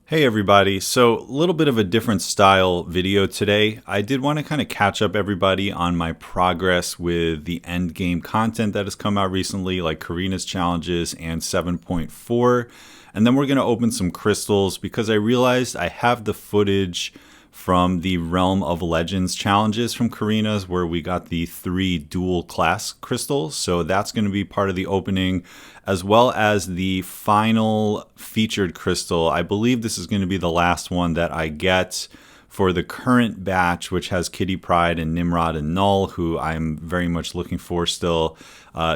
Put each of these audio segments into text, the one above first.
Hey everybody, so a little bit of a different style video today. I did want to kind of catch up everybody on my progress with the end game content that has come out recently, like Carina's challenges and 7.4. And then we're going to open some crystals because I realized I have the footage from the Realm of Legends challenges from Carina's where we got the 3 dual class crystals. So that's going to be part of the opening, as well as the final featured crystal. I believe this is going to be the last one that I get for the current batch, which has Kitty Pryde and Nimrod and Knull, who I'm very much looking for still.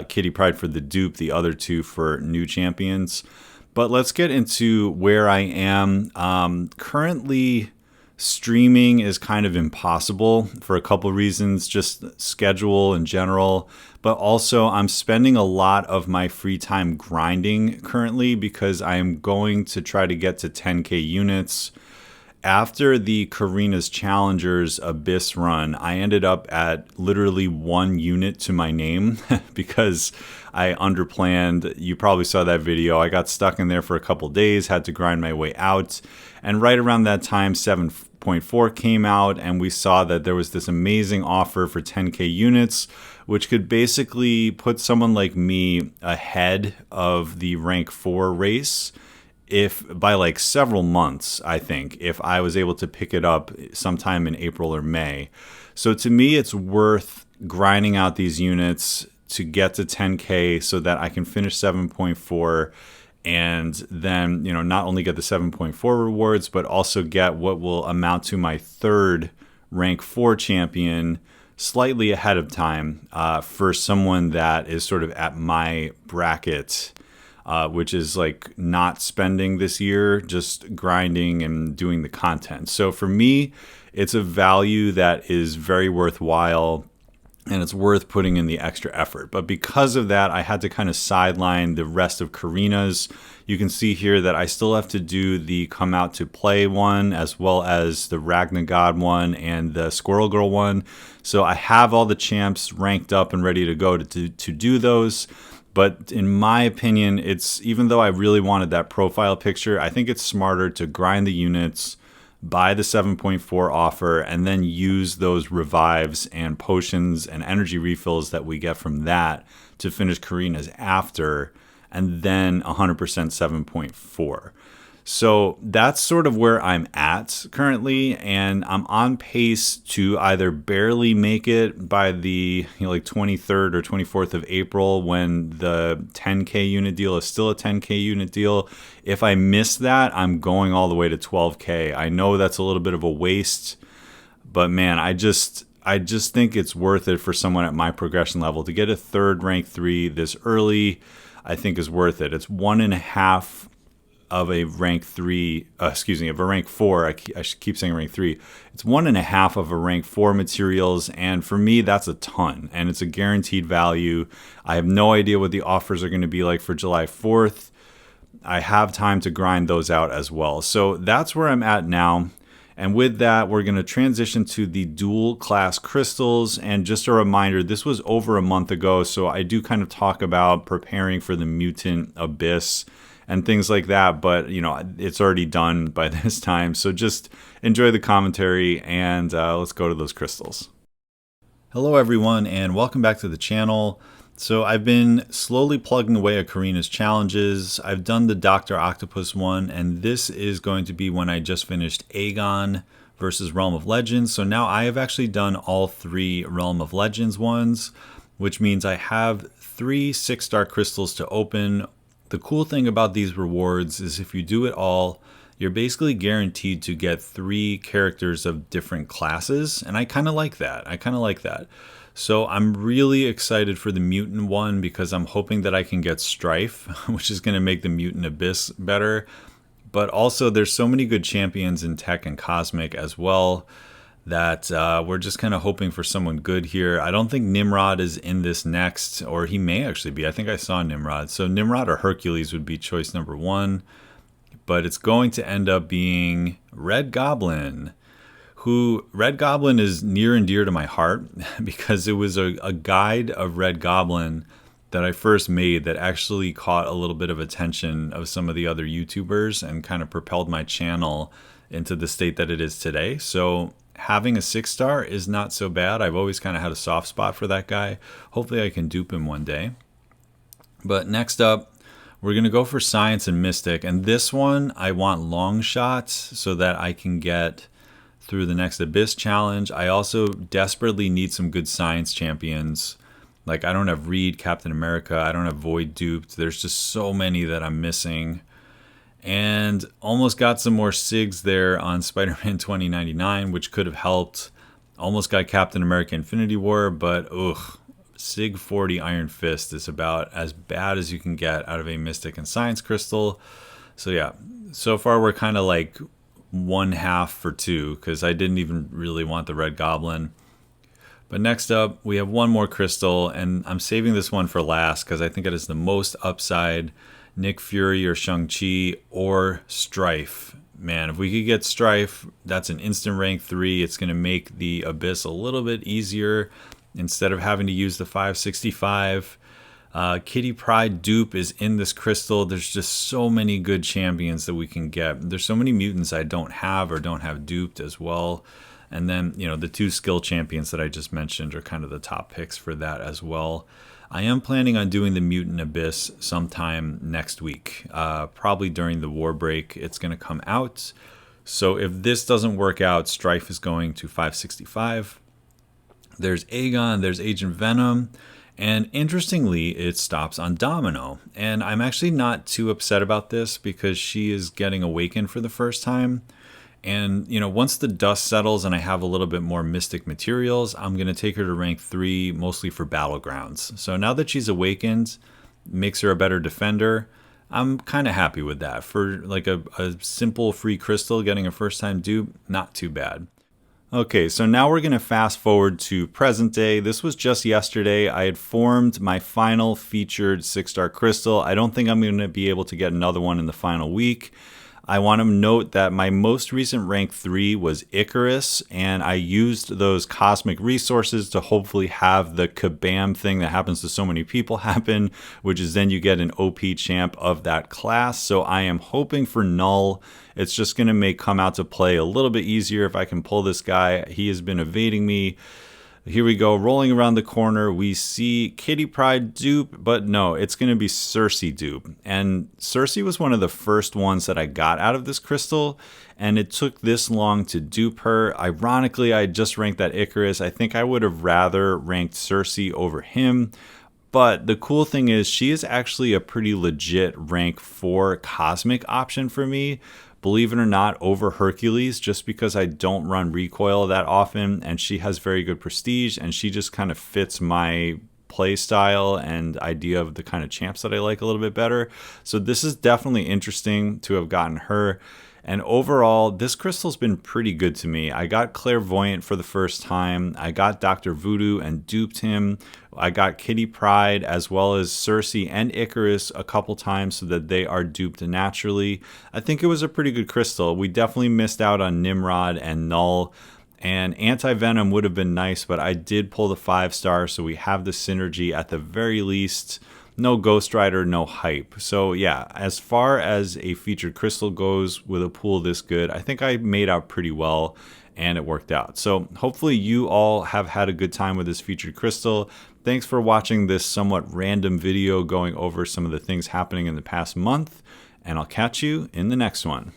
Kitty Pryde for the dupe, the other 2 for new champions. But let's get into where I am. Currently, streaming is kind of impossible for a couple reasons, just schedule in general, but also I'm spending a lot of my free time grinding currently because I am going to try to get to 10k units. After the Carina's Challengers Abyss run, I ended up at literally 1 unit to my name because I underplanned. You probably saw that video. I got stuck in there for a couple days, had to grind my way out. And right around that time, 7.4 came out, and we saw that there was this amazing offer for 10k units, which could basically put someone like me ahead of the rank 4 race if by like several months, I think, if I was able to pick it up sometime in April or May. So to me, it's worth grinding out these units to get to 10k so that I can finish 7.4 and then, not only get the 7.4 rewards, but also get what will amount to my 3rd rank 4 champion slightly ahead of time for someone that is sort of at my bracket, which is like not spending this year, just grinding and doing the content. So for me, it's a value that is very worthwhile and it's worth putting in the extra effort. But because of that, I had to kind of sideline the rest of Carina's. You can see here that I still have to do the Come Out to Play one, as well as the Ragna God one and the Squirrel Girl one. So I have all the champs ranked up and ready to go to do those. But in my opinion, even though I really wanted that profile picture, I think it's smarter to grind the units, buy the 7.4 offer, and then use those revives and potions and energy refills that we get from that to finish Carina's after, and then 100% 7.4. So that's sort of where I'm at currently, and I'm on pace to either barely make it by the 23rd or 24th of April when the 10k unit deal is still a 10k unit deal. If I miss that, I'm going all the way to 12k. I know that's a little bit of a waste, but man, I just think it's worth it for someone at my progression level to get a 3rd rank 3 this early. I think is worth it. It's 1.5 of a rank 3, of a rank 4. I should keep saying rank 3. It's 1.5 of a rank 4 materials, and for me, that's a ton, and it's a guaranteed value. I have no idea what the offers are going to be like for July 4th. I have time to grind those out as well. So that's where I'm at now. And with that, we're going to transition to the dual class crystals. And just a reminder, this was over a month ago, so I do kind of talk about preparing for the mutant abyss and things like that, but it's already done by this time. So just enjoy the commentary and let's go to those crystals. Hello everyone and welcome back to the channel. So I've been slowly plugging away at Carina's challenges. I've done the Dr. Octopus one, and this is going to be when I just finished Aegon versus Realm of Legends. So now I have actually done all 3 Realm of Legends ones, which means I have 3 6-star crystals to open. The cool thing about these rewards is if you do it all, you're basically guaranteed to get 3 characters of different classes, and I kind of like that. So I'm really excited for the mutant one because I'm hoping that I can get Strife, which is going to make the mutant abyss better. But also there's so many good champions in Tech and Cosmic as well that we're just kind of hoping for someone good here. I don't think Nimrod is in this next, or he may actually be. I think I saw Nimrod. So Nimrod or Hercules would be choice number 1. But it's going to end up being Red Goblin, who Red Goblin is near and dear to my heart because it was a guide of Red Goblin that I first made that actually caught a little bit of attention of some of the other YouTubers and kind of propelled my channel into the state that it is today. So having a 6-star is not so bad. I've always kind of had a soft spot for that guy. Hopefully I can dupe him one day. But next up, we're going to go for Science and Mystic. And this one, I want long shots so that I can get through the next Abyss challenge. I also desperately need some good Science champions. Like, I don't have Reed, Captain America. I don't have Void duped. There's just so many that I'm missing. And almost got some more SIGs there on Spider-Man 2099, which could have helped. Almost got Captain America Infinity War, but SIG 40 Iron Fist is about as bad as you can get out of a Mystic and Science Crystal. So yeah, so far we're kind of like 1/2 for 2, because I didn't even really want the Red Goblin. But next up, we have one more crystal, and I'm saving this one for last because I think it is the most upside. Nick Fury or Shang-Chi or Strife. Man, if we could get Strife, that's an instant rank 3. It's going to make the Abyss a little bit easier instead of having to use the 565. Kitty Pryde dupe is in this crystal. There's just so many good champions that we can get. There's so many mutants I don't have or don't have duped as well. And then, you know, the 2 skill champions that I just mentioned are kind of the top picks for that as well. I am planning on doing the Mutant Abyss sometime next week. Probably during the war break, it's going to come out. So if this doesn't work out, Strife is going to 565. There's Aegon, there's Agent Venom. And interestingly, it stops on Domino. And I'm actually not too upset about this because she is getting awakened for the first time. And, you know, once the dust settles and I have a little bit more mystic materials, I'm going to take her to rank 3, mostly for Battlegrounds. So now that she's awakened, makes her a better defender. I'm kind of happy with that. For like a simple free crystal, getting a first time dupe, not too bad. Okay, so now we're going to fast forward to present day. This was just yesterday. I had formed my final featured 6-star crystal. I don't think I'm going to be able to get another one in the final week. I want to note that my most recent rank 3 was Icarus, and I used those cosmic resources to hopefully have the kabam thing that happens to so many people happen, which is then you get an OP champ of that class. So I am hoping for Knull. It's just going to make come out to play a little bit easier if I can pull this guy. He has been evading me. Here we go, rolling around the corner, we see Kitty Pryde dupe, but no, it's going to be Cersei dupe. And Cersei was one of the first ones that I got out of this crystal, and it took this long to dupe her. Ironically, I just ranked that Icarus. I think I would have rather ranked Cersei over him. But the cool thing is she is actually a pretty legit rank 4 cosmic option for me. Believe it or not, over Hercules, just because I don't run recoil that often, and she has very good prestige, and she just kind of fits my play style and idea of the kind of champs that I like a little bit better. So this is definitely interesting to have gotten her. And overall, this crystal's been pretty good to me. I got Clairvoyant for the first time. I got Dr. Voodoo and duped him. I got Kitty Pryde as well as Cersei and Icarus a couple times so that they are duped naturally. I think it was a pretty good crystal. We definitely missed out on Nimrod and Knull. And Anti-Venom would have been nice, but I did pull the 5-star, so we have the synergy at the very least. No Ghost Rider, no hype. So yeah, as far as a featured crystal goes with a pool this good, I think I made out pretty well and it worked out. So hopefully you all have had a good time with this featured crystal. Thanks for watching this somewhat random video going over some of the things happening in the past month, and I'll catch you in the next one.